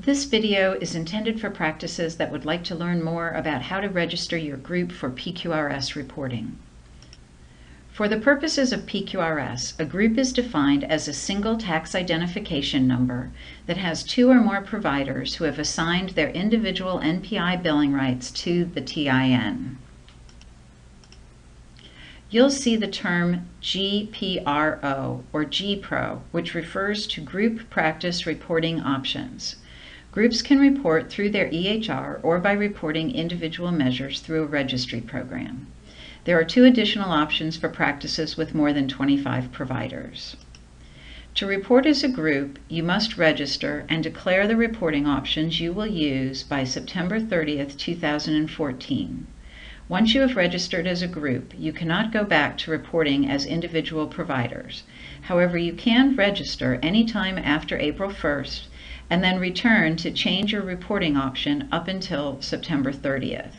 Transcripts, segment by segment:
This video is intended for practices that would like to learn more about how to register your group for PQRS reporting. For the purposes of PQRS, a group is defined as a single tax identification number that has two or more providers who have assigned their individual NPI billing rights to the TIN. You'll see the term GPRO or GPRO, which refers to Group Practice Reporting Options. Groups can report through their EHR or by reporting individual measures through a registry program. There are two additional options for practices with more than 25 providers. To report as a group, you must register and declare the reporting options you will use by September 30th, 2014. Once you have registered as a group, you cannot go back to reporting as individual providers. However, you can register anytime after April 1st and then return to change your reporting option up until September 30th.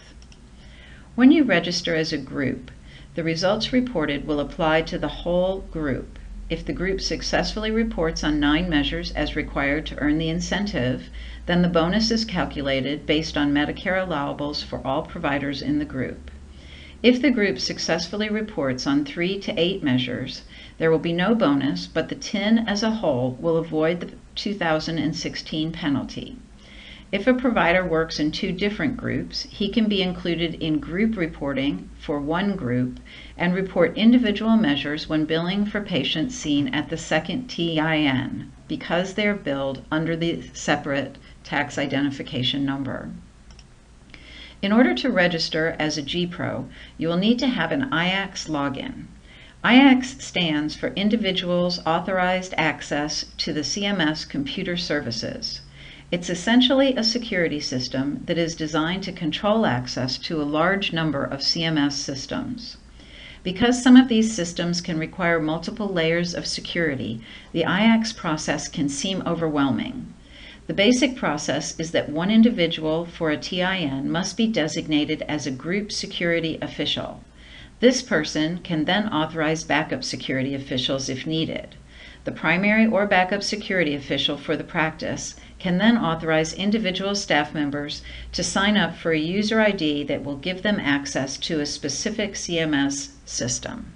When you register as a group, the results reported will apply to the whole group. If the group successfully reports on 9 measures as required to earn the incentive, then the bonus is calculated based on Medicare allowables for all providers in the group. If the group successfully reports on 3 to 8 measures, there will be no bonus, but the TIN as a whole will avoid the 2016 penalty. If a provider works in 2 different groups, he can be included in group reporting for one group and report individual measures when billing for patients seen at the second TIN because they are billed under the separate tax identification number. In order to register as a GPRO, you will need to have an IACS login. IACS stands for Individuals Authorized Access to the CMS Computer Services. It's essentially a security system that is designed to control access to a large number of CMS systems. Because some of these systems can require multiple layers of security, the IACS process can seem overwhelming. The basic process is that one individual for a TIN must be designated as a group security official. This person can then authorize backup security officials if needed. The primary or backup security official for the practice can then authorize individual staff members to sign up for a user ID that will give them access to a specific CMS system.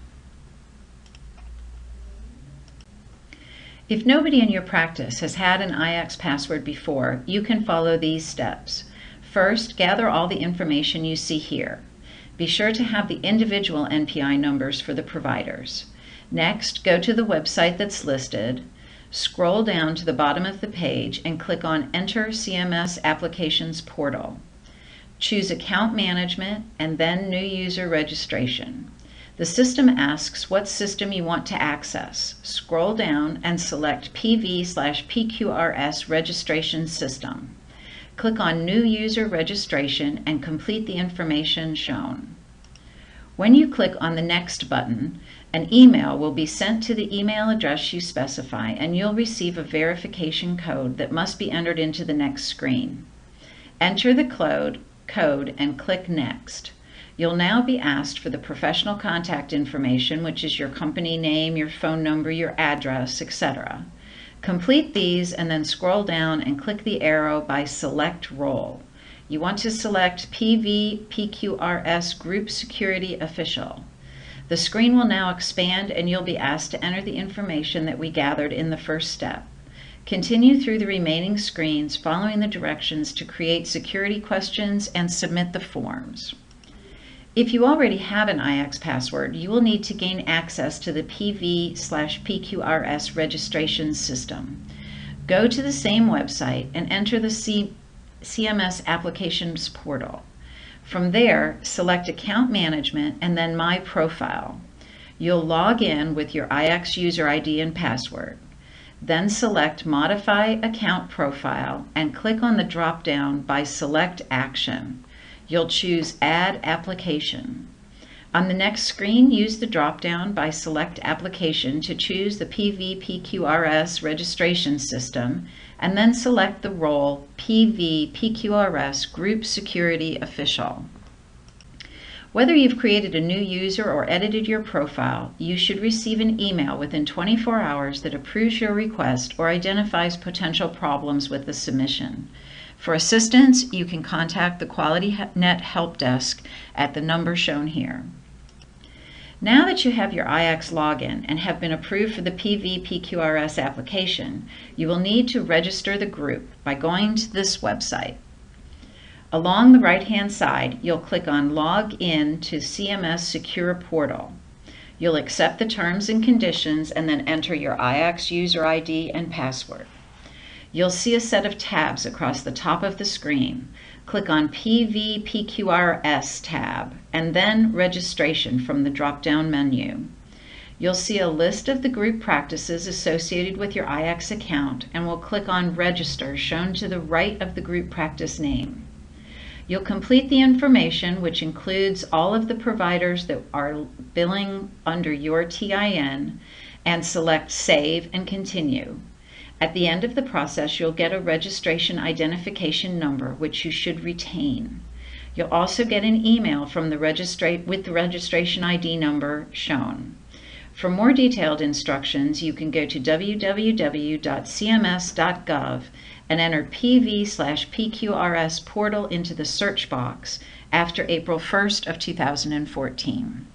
If nobody in your practice has had an IACS password before, you can follow these steps. First, gather all the information you see here. Be sure to have the individual NPI numbers for the providers. Next, go to the website that's listed, scroll down to the bottom of the page and click on Enter CMS Applications Portal. Choose Account Management and then New User Registration. The system asks what system you want to access. Scroll down and select PV/PQRS Registration System. Click on New User Registration and complete the information shown. When you click on the Next button, an email will be sent to the email address you specify and you'll receive a verification code that must be entered into the next screen. Enter the code and click Next. You'll now be asked for the professional contact information, which is your company name, your phone number, your address, etc. Complete these and then scroll down and click the arrow by Select Role. You want to select PQRS Group Security Official. The screen will now expand and you'll be asked to enter the information that we gathered in the first step. Continue through the remaining screens following the directions to create security questions and submit the forms. If you already have an IACS password, you will need to gain access to the PV/PQRS registration system. Go to the same website and enter the CMS Applications Portal. From there, select Account Management and then My Profile. You'll log in with your IACS user ID and password. Then select Modify Account Profile and click on the drop-down by Select Action. You'll choose Add Application. On the next screen, use the drop-down by Select Application to choose the PV/PQRS registration system and then select the role PV/PQRS Group Security Official. Whether you've created a new user or edited your profile, you should receive an email within 24 hours that approves your request or identifies potential problems with the submission. For assistance, you can contact the QualityNet Help Desk at the number shown here. Now that you have your IX login and have been approved for the PQRS application, you will need to register the group by going to this website. Along the right-hand side, you'll click on Log In to CMS Secure Portal. You'll accept the terms and conditions and then enter your IX user ID and password. You'll see a set of tabs across the top of the screen. Click on PQRS tab and then Registration from the drop-down menu. You'll see a list of the group practices associated with your IX account and will click on Register shown to the right of the group practice name. You'll complete the information, which includes all of the providers that are billing under your TIN, and select Save and Continue. At the end of the process, you'll get a registration identification number, which you should retain. You'll also get an email from the with the registration ID number shown. For more detailed instructions, you can go to www.cms.gov and enter PV/PQRS portal into the search box after April 1st of 2014.